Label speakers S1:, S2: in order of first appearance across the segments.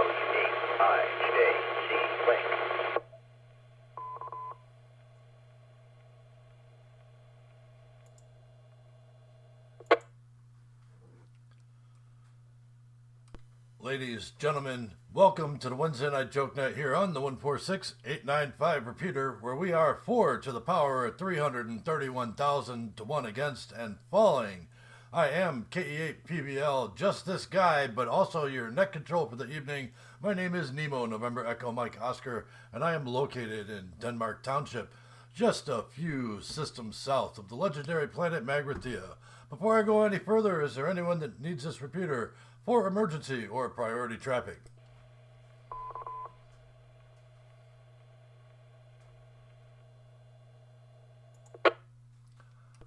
S1: Echolink.
S2: Ladies, gentlemen, welcome to the Wednesday Night Joke Night here on the 146895 repeater, where we are 4 to the power of 331,000 to 1 against and falling. I am KE8PBL, just this guy, but also your net control for the evening. My name is Nemo, November Echo Mike Oscar, and I am located in Denmark Township, just a few systems south of the legendary planet Magrathea. Before I go any further, is there anyone that needs this repeater for emergency or priority traffic?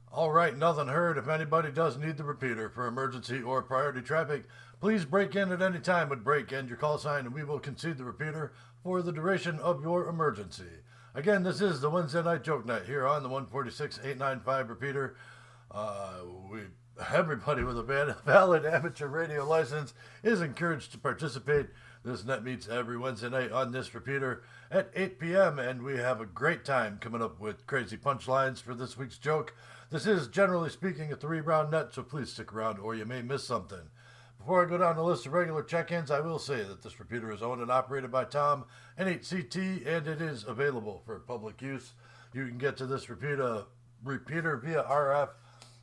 S2: All right, nothing heard. If anybody does need the repeater for emergency or priority traffic, please break in at any time with break and your call sign, and we will concede the repeater for the duration of your emergency. Again, this is the Wednesday Night Joke Night here on the 146895 repeater. Everybody with a valid amateur radio license is encouraged to participate. This net meets every Wednesday night on this repeater at 8 p.m. and we have a great time coming up with crazy punchlines for this week's joke. This is, generally speaking, a 3-round net, so please stick around or you may miss something. Before I go down the list of regular check-ins, I will say that this repeater is owned and operated by Tom, N8CT, and it is available for public use. You can get to this repeater via RF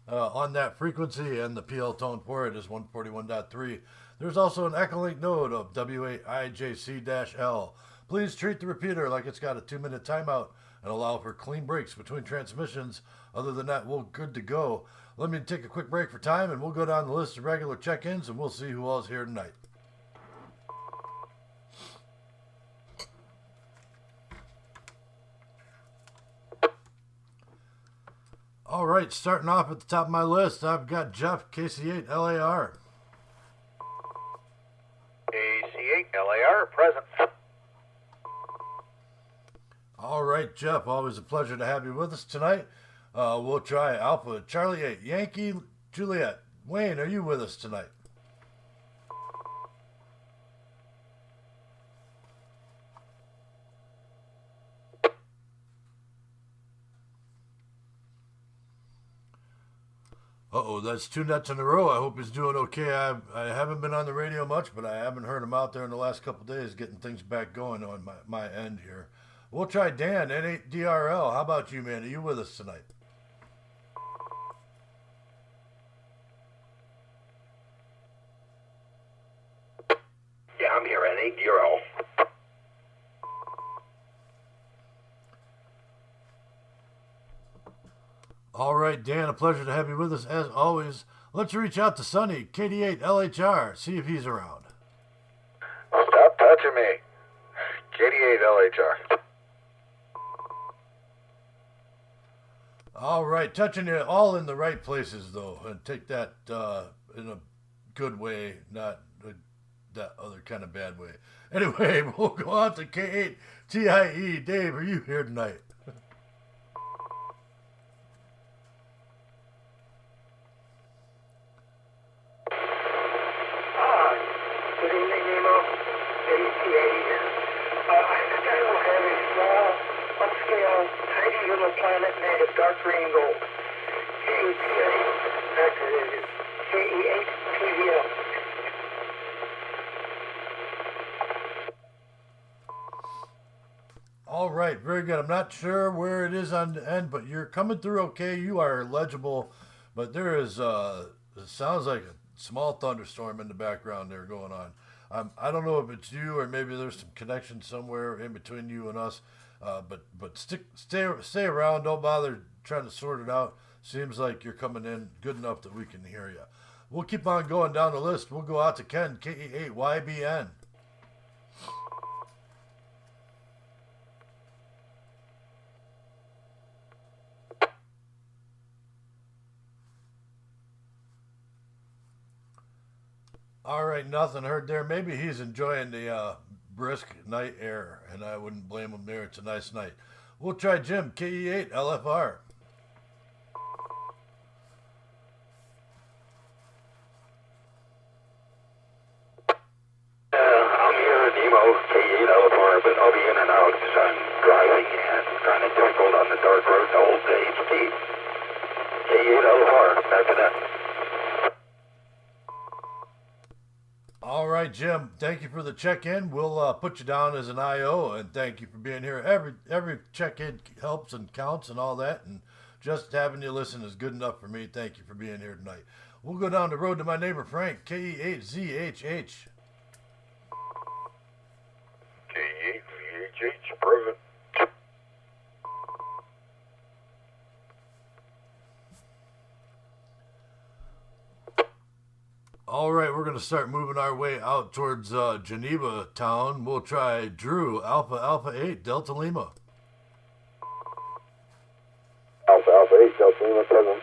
S2: on that frequency, and the PL tone for it is 141.3. There's also an Echolink node of W8IJC-L. Please treat the repeater like it's got a 2-minute timeout and allow for clean breaks between transmissions. Other than that, we're good to go. Let me take a quick break for time, and we'll go down the list of regular check-ins, and we'll see who all's here tonight. All right, starting off at the top of my list, I've got Jeff, KC8LAR.
S1: KC8LAR, present.
S2: All right, Jeff, always a pleasure to have you with us tonight. We'll try Alpha Charlie 8, Yankee Juliet. Wayne, are you with us tonight? Uh-oh, that's 2 nets in a row. I hope he's doing okay. I haven't been on the radio much, but I haven't heard him out there in the last couple of days getting things back going on my end here. We'll try Dan, N8DRL. How about you, man? Are you with us tonight?
S1: Yeah, I'm here, N8DRL.
S2: All right, Dan, a pleasure to have you with us as always. Let's reach out to Sonny, KD8LHR, see if he's around.
S3: Stop touching me. KD8LHR.
S2: All right, touching you all in the right places, though, and take that in a good way, not that other kind of bad way. Anyway, we'll go on to K8TIE. Dave, are you here tonight?
S4: Good evening, Nemo. KT8 here. Stanhope has a small, upscale, tiny little planet made of dark green gold. KT8 KE8PBL.
S2: All right, very good. I'm not sure where it is on the end, but you're coming through okay. You are legible, but there is, it sounds like a small thunderstorm in the background there going on. I don't know if it's you or maybe there's some connection somewhere in between you and us, but stay around. Don't bother trying to sort it out. Seems like you're coming in good enough that we can hear you. We'll keep on going down the list. We'll go out to Ken, KE8YBN. All right, nothing heard there. Maybe he's enjoying the brisk night air, and I wouldn't blame him there. It's a nice night. We'll try Jim, KE8LFR.
S1: I'm here
S2: right, Jim. Thank you for the check-in. We'll put you down as an IO, and thank you for being here. Every check-in helps and counts and all that, and just having you listen is good enough for me. Thank you for being here tonight. We'll go down the road to my neighbor Frank, KE8ZHH.
S3: K8VHH, present.
S2: All right, we're going to start moving our way out towards Geneva town. We'll try Drew, Alpha 8, Delta Lima.
S3: Alpha 8, Delta Lima, present.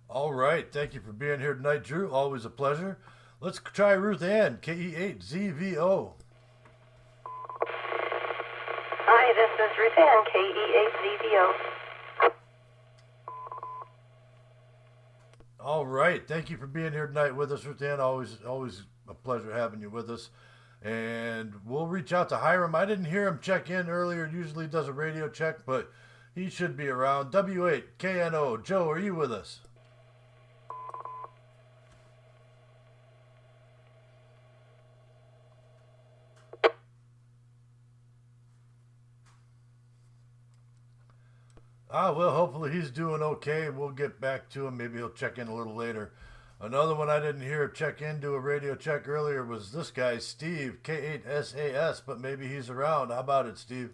S2: All right, thank you for being here tonight, Drew. Always a pleasure. Let's try Ruth Ann, KE8ZVO.
S5: Hi, this is Ruth Ann, KE8ZVO.
S2: All right, thank you for being here tonight with us, Ruth Ann. Always a pleasure having you with us. And we'll reach out to Hiram. I didn't hear him check in earlier. Usually he does a radio check, but he should be around. W8KNO. Joe, are you with us? Well, hopefully he's doing okay. We'll get back to him. Maybe he'll check in a little later. Another one I didn't hear check in, do a radio check earlier was this guy, Steve, K8SAS, but maybe he's around. How about it, Steve?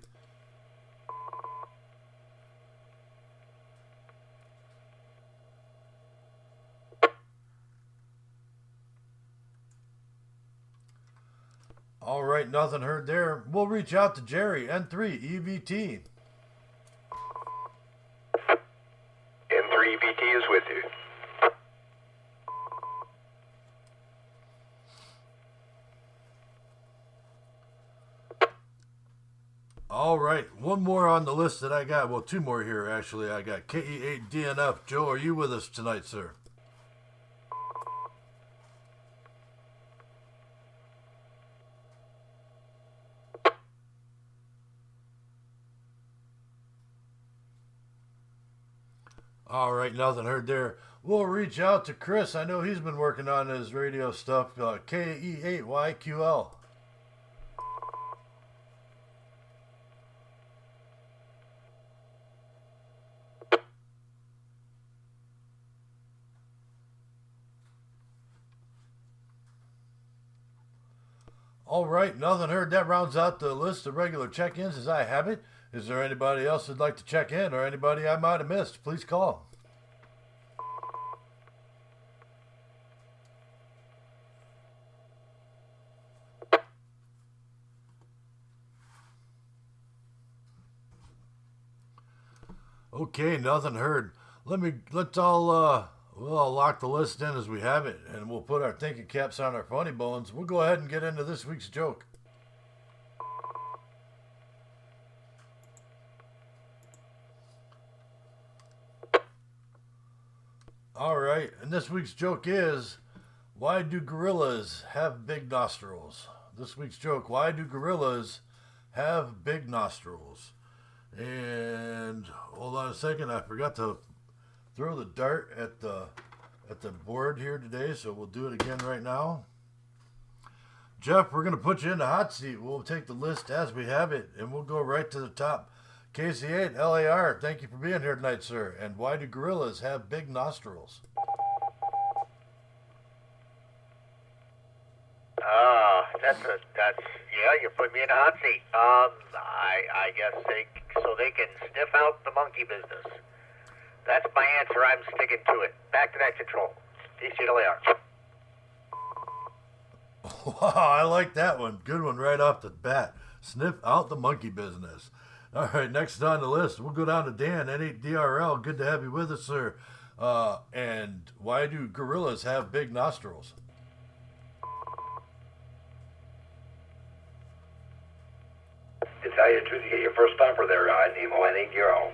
S2: All right, nothing heard there. We'll reach out to Jerry, N3, EVT.
S3: N3EVT is with you.
S2: All right, one more on the list that I got. Well, two more here, actually. I got KE8DNF. Joe, are you with us tonight, sir? All right, nothing heard there. We'll reach out to Chris. I know he's been working on his radio stuff. KE8YQL. All right, nothing heard. That rounds out the list of regular check-ins as I have it. Is there anybody else who'd like to check in or anybody I might have missed? Please call. Okay, nothing heard. Let's all we'll all lock the list in as we have it, and we'll put our thinking caps on our funny bones. We'll go ahead and get into this week's joke. All right, and this week's joke is, why do gorillas have big nostrils? This week's joke, why do gorillas have big nostrils? And hold on a second, I forgot to throw the dart at the board here today, so we'll do it again right now. Jeff, we're going to put you in the hot seat. We'll take the list as we have it, and we'll go right to the top. KC8 LAR, thank you for being here tonight, sir. And why do gorillas have big nostrils?
S1: That's yeah. You put me in a hot seat. I guess they can sniff out the monkey business. That's my answer. I'm sticking to it. Back to that control. DCLAR.
S2: Wow, I like that one. Good one right off the bat. Sniff out the monkey business. All right, next on the list, we'll go down to Dan, N8DRL. Good to have you with us, sir. And why do gorillas have big nostrils?
S3: To tell you the truth, you get your first bumper there, Nemo, N8.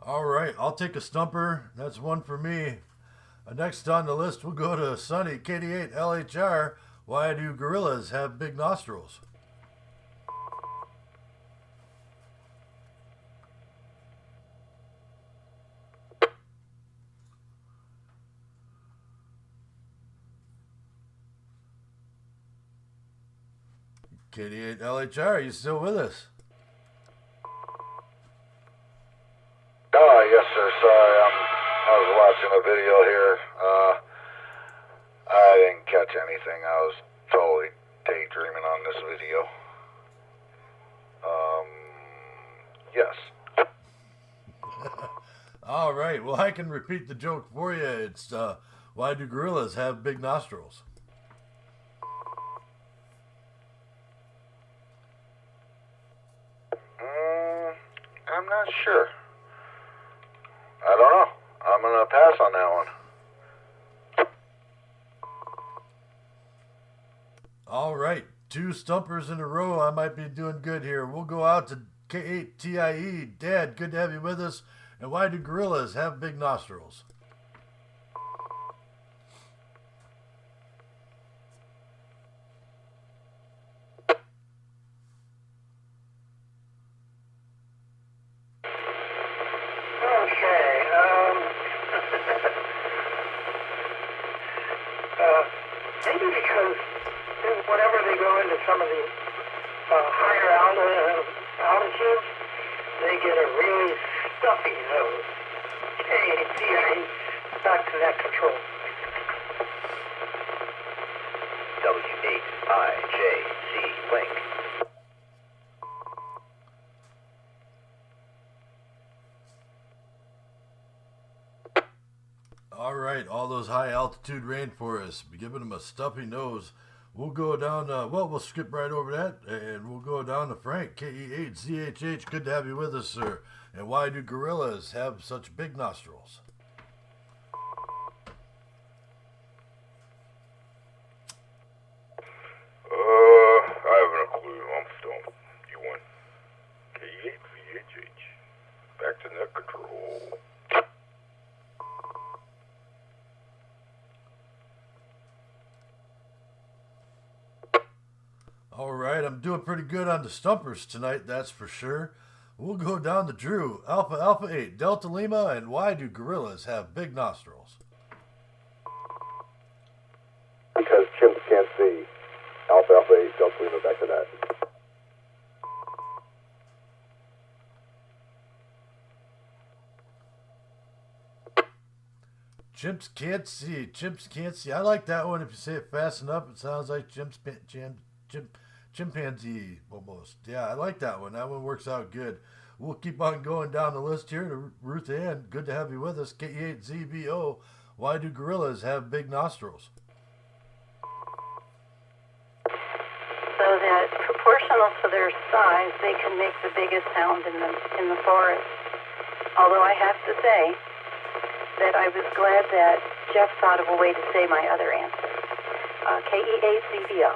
S2: All right, I'll take a stumper. That's one for me. Next on the list, we'll go to Sunny, KD8 LHR. Why do gorillas have big nostrils? KD8LHR, are you still with us?
S6: Oh, yes, sir. Sorry, I was watching a video here. I didn't catch anything. I was totally daydreaming on this video. Yes.
S2: All right. Well, I can repeat the joke for you. It's why do gorillas have big nostrils?
S6: I'm not sure. I don't know. I'm going to pass on that one.
S2: All right. 2 stumpers in a row. I might be doing good here. We'll go out to K8TIE. Dad, good to have you with us. And why do gorillas have big nostrils?
S4: Maybe because whenever they go into some of the higher altitudes, they get a really stuffy nose. K-A-T-I-E, back to net control.
S1: W8IJZ link.
S2: All right, all those high altitude rainforests, giving them a stuffy nose. We'll go down, we'll skip right over that, and we'll go down to Frank, KE8ZHH. Good to have you with us, sir. And why do gorillas have such big nostrils?
S6: I haven't a clue. I'm stumped. You want K8ZHH. Back to net control.
S2: All right, I'm doing pretty good on the stumpers tonight, that's for sure. We'll go down to Drew, Alpha 8, Delta Lima, and why do gorillas have big nostrils?
S7: Because chimps can't see. Alpha 8, Delta Lima, back to that.
S2: Chimps can't see. Chimps can't see. I like that one. If you say it fast enough, it sounds like chimpanzee almost. Yeah, I like that one. That one works out good. We'll keep on going down the list here to Ruth Ann. Good to have you with us. K8ZBO. Why do gorillas have big nostrils?
S5: So that proportional to their size, they can make the biggest sound in the forest. Although I have to say that I was glad that Jeff thought of a way to say my other answer. KE8ZBO.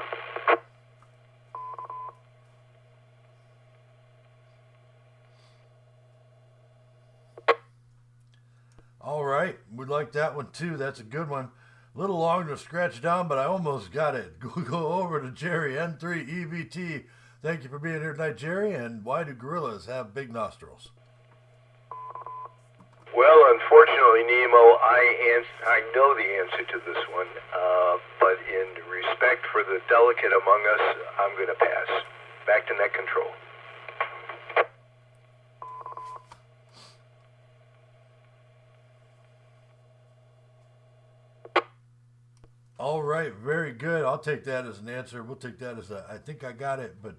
S2: All right, we like that one too. That's a good one. A little longer to scratch down, but I almost got it. Go over to Jerry, N3EVT. Thank you for being here tonight, Jerry. And why do gorillas have big nostrils?
S6: Well, unfortunately, Nemo, I know the answer to this one, but in respect for the delicate among us, I'm going to pass. Back to net control.
S2: All right, very good. I'll take that as an answer. We'll take that as I think I got it, but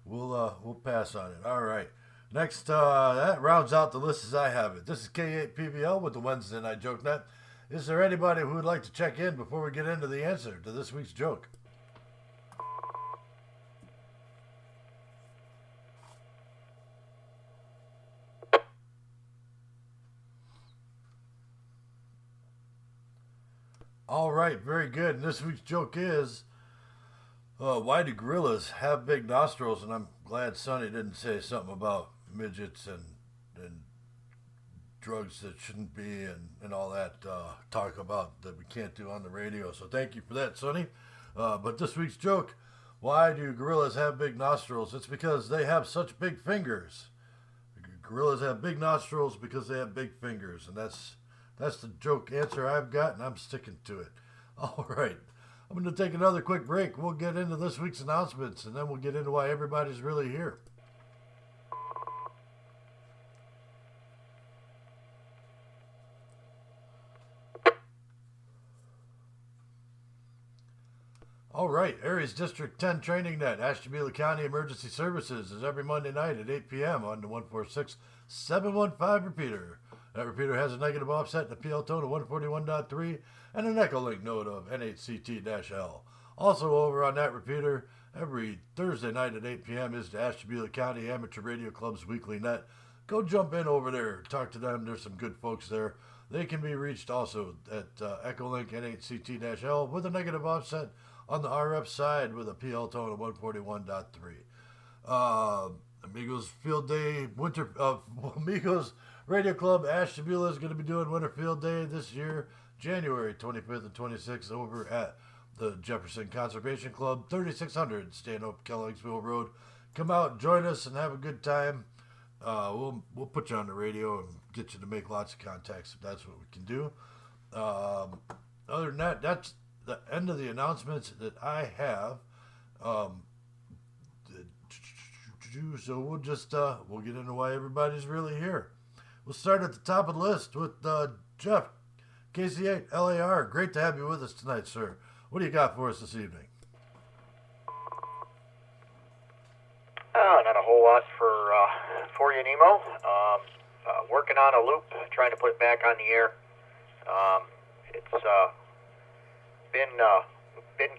S2: we'll pass on it. All right. Next, that rounds out the list as I have it. This is K8PVL with the Wednesday Night Jokenet. Is there anybody who would like to check in before we get into the answer to this week's joke? All right, very good. And this week's joke is, why do gorillas have big nostrils? And I'm glad Sonny didn't say something about midgets and drugs that shouldn't be and all that talk about that we can't do on the radio. So thank you for that, Sonny. But this week's joke: why do gorillas have big nostrils? It's because they have such big fingers. Gorillas have big nostrils because they have big fingers, and that's the joke answer I've got, and I'm sticking to it. All right, I'm going to take another quick break. We'll get into this week's announcements, and then we'll get into why everybody's really here. All right, Aries District 10 Training Net, Ashtabula County Emergency Services is every Monday night at 8 p.m. on the 146715 repeater. That repeater has a negative offset and a PL tone of 141.3 and an Echolink node of NHCT-L. Also over on that repeater, every Thursday night at 8 p.m. is the Ashtabula County Amateur Radio Club's weekly net. Go jump in over there, talk to them. There's some good folks there. They can be reached also at Echolink NHCT-L with a negative offset on the RF side with a PL tone of 141.3. Amigos Field Day, Amigos Radio Club Ashtabula is going to be doing Winter Field Day this year, January 25th and 26th over at the Jefferson Conservation Club, 3600 Stanhope-Kelloggsville Rd. Come out, join us, and have a good time. We'll put you on the radio and get you to make lots of contacts if that's what we can do. Other than that, that's the end of the announcements that I have. So we'll just we'll get into why everybody's really here. We'll start at the top of the list with Jeff, KC8 LAR. Great to have you with us tonight, sir. What do you got for us this evening?
S1: Not a whole lot for you, Nemo. Working on a loop, trying to put it back on the air. It's been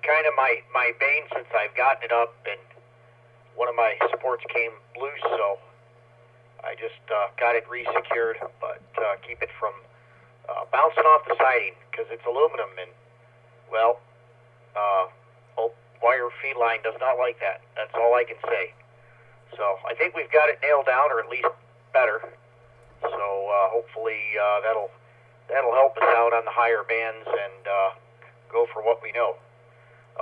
S1: kind of my bane since I've gotten it up, and one of my supports came loose, so I just got it resecured, but keep it from bouncing off the siding, because it's aluminum, and, well, wire feed line does not like that. That's all I can say. So I think we've got it nailed down, or at least better. So hopefully that'll help us out on the higher bands and go for what we know.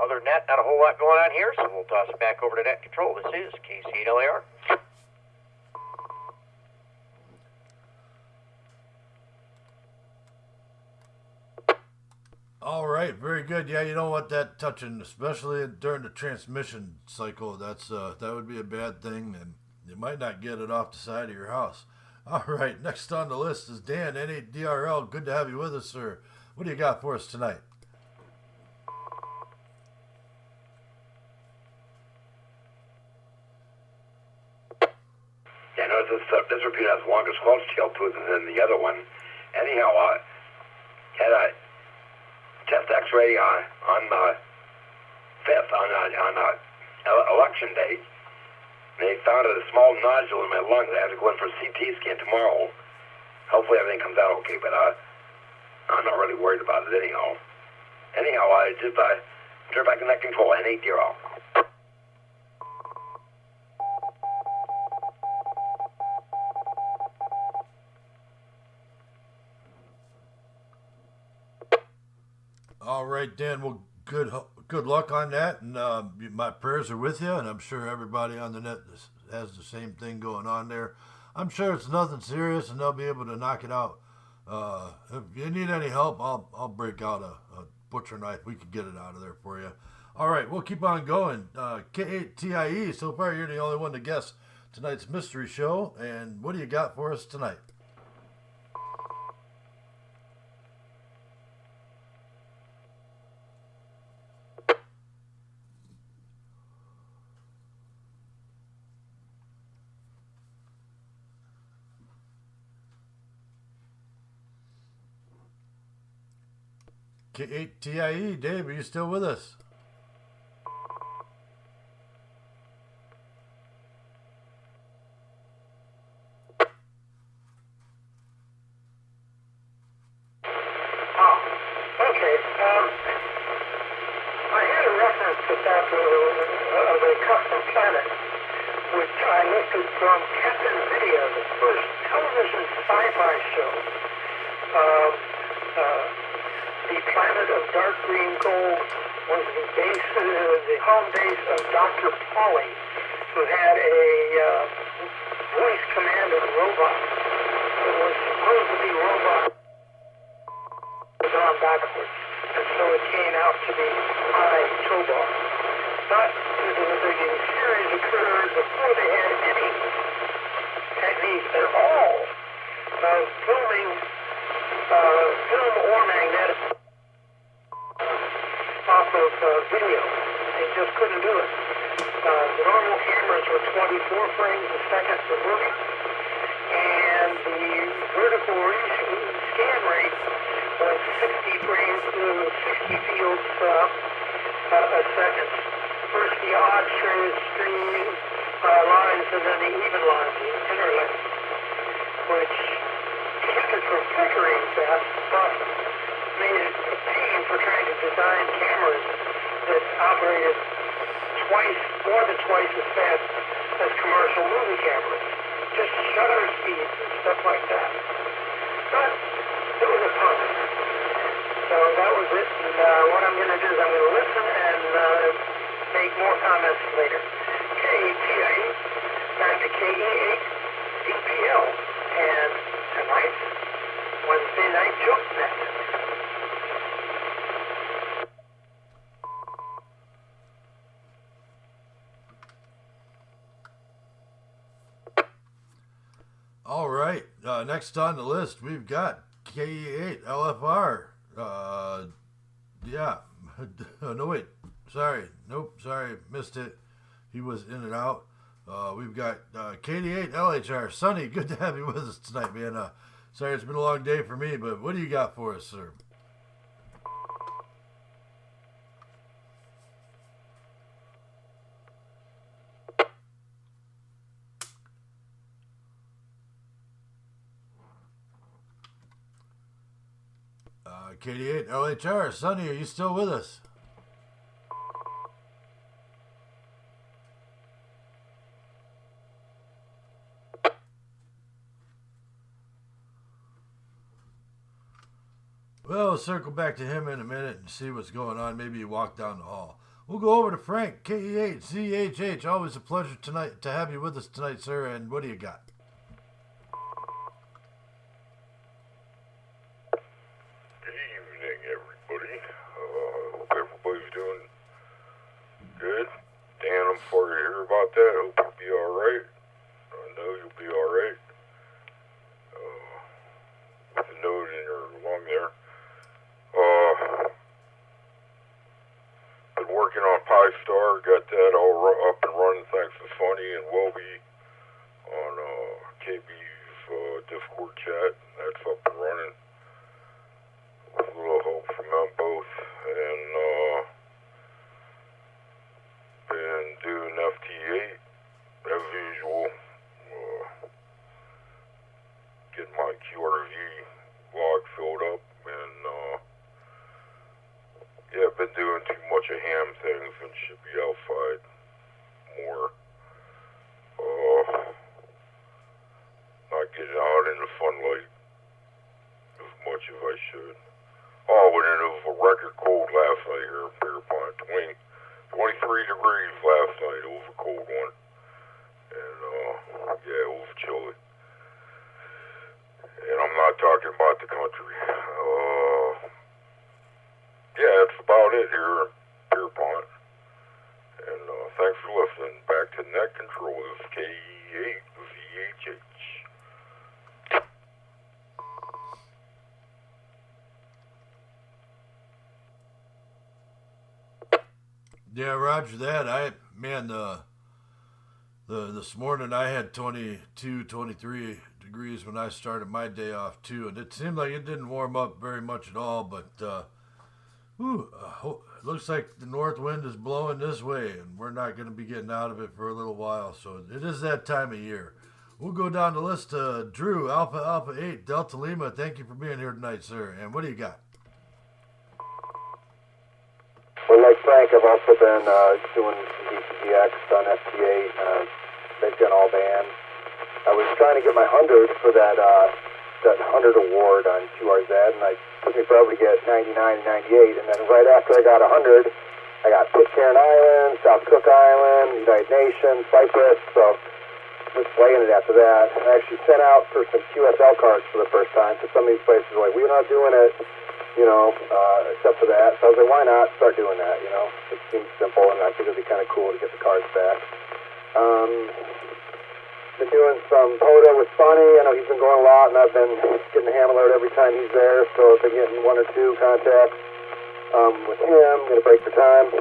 S1: Other than that, not a whole lot going on here, so we'll toss it back over to net control. This is KC8LAR.
S2: All right, very good. Yeah, you don't want that touching, especially during the transmission cycle. That would be a bad thing, and you might not get it off the side of your house. All right, next on the list is Dan, N8DRL. Good to have you with us, sir. What do you got for us tonight?
S3: Yeah, no, this repeater has the longest squelch tail to it than the other one. Anyhow, had a chest X-ray on the 5th on election day. They found a small nodule in my lungs. I have to go in for a CT scan tomorrow. Hopefully everything comes out okay, but I'm not really worried about it anyhow. Anyhow, just turn back to net control, N8DRL.
S2: All right, Dan. Well, good luck on that, and my prayers are with you, and I'm sure everybody on the net has the same thing going on there. I'm sure it's nothing serious, and they'll be able to knock it out. If you need any help, I'll break out a butcher knife. We can get it out of there for you. All right, we'll keep on going. K8TIE, so far you're the only one to guess tonight's mystery show, and what do you got for us tonight? K8TIE, Dave, are you still with us?
S4: Okay. I had a reference this afternoon of a custom planet, which I lifted from Captain Video, the first television sci-fi show. The Planet of Dark Green Gold was the home base of Dr. Pauly, who had a voice-commanded robot that was supposed to be robot gone backwards, and so it came out to be I-Tobar. But the series occurred before they had any technique at all of filming film or magnetic off of video. They just couldn't do it. The normal cameras were 24 frames a second per movie, and the vertical scan rate was 60 frames to 60 fields a second. First the odd stream lines, and then the even lines, the interlace, which kept it from flickering fast, but made it a pain for trying to design cameras that operated more than twice as fast as commercial movie cameras. Just shutter speeds and stuff like that. But it was a fun. So that was it, and what I'm going to do is I'm going to listen and make more comments later. KEPA, back to KE8, DPL, and tonight's Wednesday night Jokenet.
S2: All right, next on the list, we've got KE8 LFR. Yeah. No, wait. Sorry. Nope. Sorry. Missed it. He was in and out. We've got KD8 LHR. Sonny, good to have you with us tonight, man. Sorry, it's been a long day for me, but what do you got for us, sir? KD8 LHR. Sonny, are you still with us? Well, we'll circle back to him in a minute and see what's going on. Maybe he walked down the hall. We'll go over to Frank, KE8 CHH. Always a pleasure tonight to have you with us tonight, sir. And what do you got?
S8: Good. Dan, I'm sorry to hear about that. I hope you'll be alright. I know you'll be alright. With the node in your lung there. Been working on Pi-Star. Got that all up and running thanks to Funny and Welby on KB's Discord chat. That's up and running. With a little help from them both. And, been doing FT8 as usual. Getting my QRV log filled up, and yeah, I've been doing too much of ham things and should be outside more. Not getting out in the sunlight as much as I should. Oh, and it was a record cold last night here in Pierpont. 23 degrees last night. It was a cold one. And, yeah, it was chilly. And I'm not talking about the country. Yeah, that's about it here in Pierpont. And, thanks for listening. Back to Net Control. This is KE8 VHH.
S2: Yeah, roger that. This morning I had 22, 23 degrees when I started my day off too, and it seemed like it didn't warm up very much at all, but looks like the north wind is blowing this way, and we're not going to be getting out of it for a little while, so it is that time of year. We'll go down the list to Drew, Alpha 8, Delta Lima. Thank you for being here tonight, sir, and what do you got?
S7: Well, like Frank, I've also been doing some DCGX on FT8. They've done all band. I was trying to get my 100 for that 100 award on QRZ, and I took me forever to get 99 and 98, and then right after I got 100, I got Pitcairn Island, South Cook Island, United Nations, Cyprus, so just playing it after that. And I actually sent out for some QSL cards for the first time, because some of these places were like, we're not doing it, except for that. So I was like, why not start doing that, It seems simple, and I think it'd be kind of cool to get the cards back. Been doing some POTA with Sonny. I know he's been going a lot, and I've been getting the hammer alert every time he's there, so I've been getting 1 or 2 contacts with him. I'm going to break for time.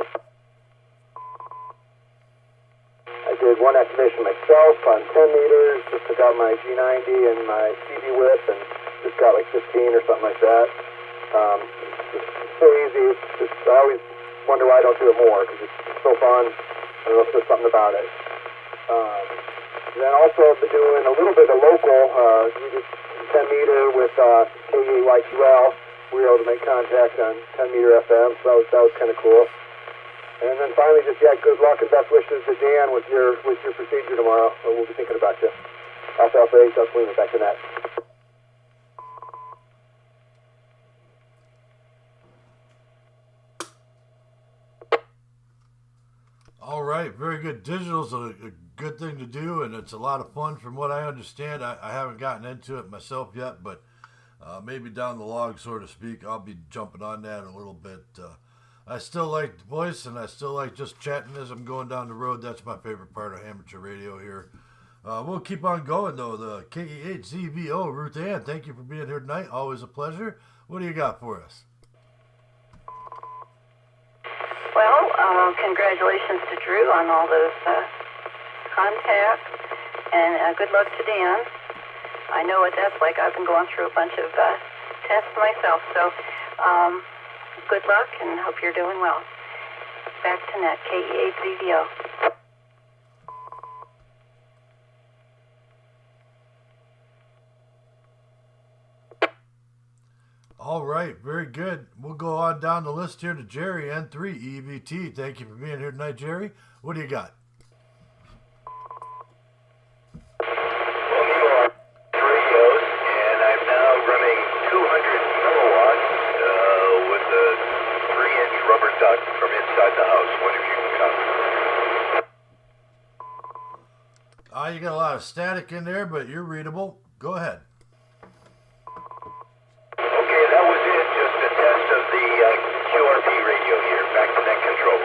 S7: I did 1 activation myself on 10 meters, just took out my G90 and my CB whip, and just got like 15 or something like that. It's so easy. I always wonder why I don't do it more, because it's so fun. I don't know if there's something about it. Then also I've been doing a little bit of local, we did 10 meter with KEYQL. We were able to make contact on 10 meter FM, so that was kind of cool. And then finally just, good luck and best wishes to Dan with your procedure tomorrow. We'll be thinking about you. Alpha 8, Delta Lima, back to net.
S2: All right, very good. Digital's a good thing to do, and it's a lot of fun from what I understand. I haven't gotten into it myself yet, but maybe down the log, so to speak, I'll be jumping on that a little bit. I still like the voice, and I still like just chatting as I'm going down the road. That's my favorite part of amateur radio here. We'll keep on going, though. The KEHZVO, Ruth Ann, thank you for being here tonight. Always a pleasure. What do you got for us?
S5: Well, congratulations to Drew on all those contacts, and good luck to Dan. I know what that's like. I've been going through a bunch of tests myself, so good luck, and hope you're doing well. Back to net, KEHZVO.
S2: All right, very good. We'll go on down the list here to Jerry, N3 EVT. Thank you for being here tonight, Jerry. What do you got?
S6: Well, you are 3 O's, and I'm now running 200 milliwatts with a 3-inch rubber duck from inside the house. Wonder if you can comment.
S2: You got a lot of static in there, but you're readable. Go ahead.
S6: QRP radio here, back to net control.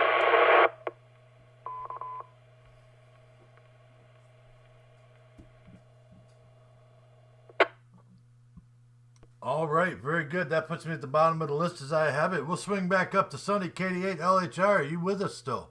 S2: All right, very good. That puts me at the bottom of the list as I have it. We'll swing back up to Sunny KD8 LHR. Are you with us still?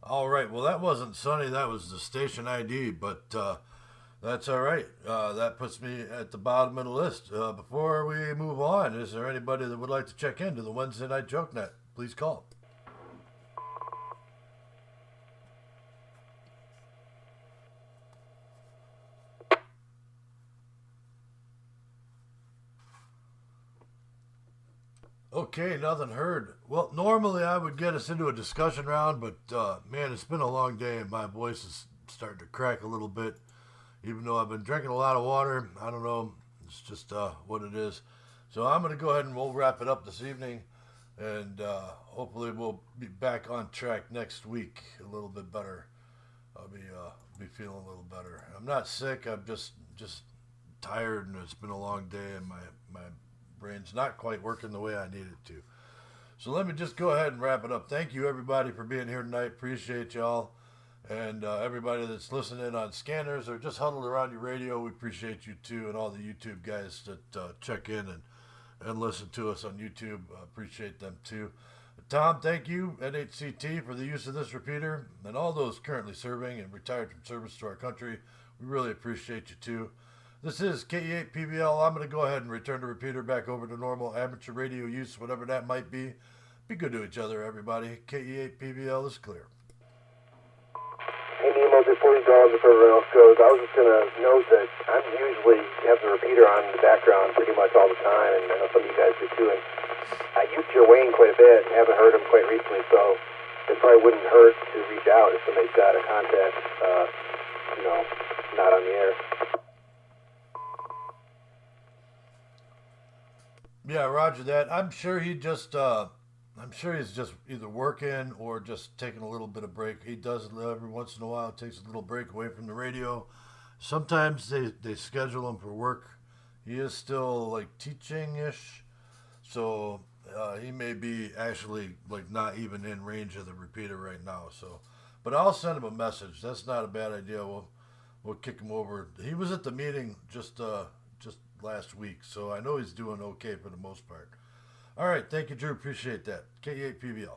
S2: All right, well, that wasn't Sunny. That was the station ID, but that's all right. That puts me at the bottom of the list. Before we move on, is there anybody that would like to check into the Wednesday Night Jokenet? Please call. Okay, nothing heard. Well, normally I would get us into a discussion round, but man, it's been a long day and my voice is starting to crack a little bit. Even though I've been drinking a lot of water, I don't know, it's just what it is. So I'm going to go ahead and we'll wrap it up this evening, and hopefully we'll be back on track next week a little bit better. I'll be feeling a little better. I'm not sick, I'm just tired, and it's been a long day, and my brain's not quite working the way I need it to. So let me just go ahead and wrap it up. Thank you, everybody, for being here tonight. Appreciate y'all. And everybody that's listening on scanners or just huddled around your radio, we appreciate you too. And all the YouTube guys that check in and listen to us on YouTube, appreciate them too. Tom, thank you, NHCT, for the use of this repeater. And all those currently serving and retired from service to our country, we really appreciate you too. This is KE8PBL. I'm going to go ahead and return the repeater back over to normal amateur radio use, whatever that might be. Be good to each other, everybody. KE8PBL is clear.
S7: Hey, Nemo, this before you go, before everyone else goes, I was just going to note that I'm usually have the repeater on in the background pretty much all the time, and I know some of you guys do too, and I used your Wayne quite a bit and haven't heard him quite recently, so it probably wouldn't hurt to reach out if somebody's got a contact, not on the air.
S2: Yeah, roger that. I'm sure he's just either working or just taking a little bit of break. He does it every once in a while. Takes a little break away from the radio. Sometimes they schedule him for work. He is still like teaching-ish, so he may be actually like not even in range of the repeater right now. So, but I'll send him a message. That's not a bad idea. We'll kick him over. He was at the meeting just last week, so I know he's doing okay for the most part. All right, thank you, Drew. Appreciate that. K8PBL.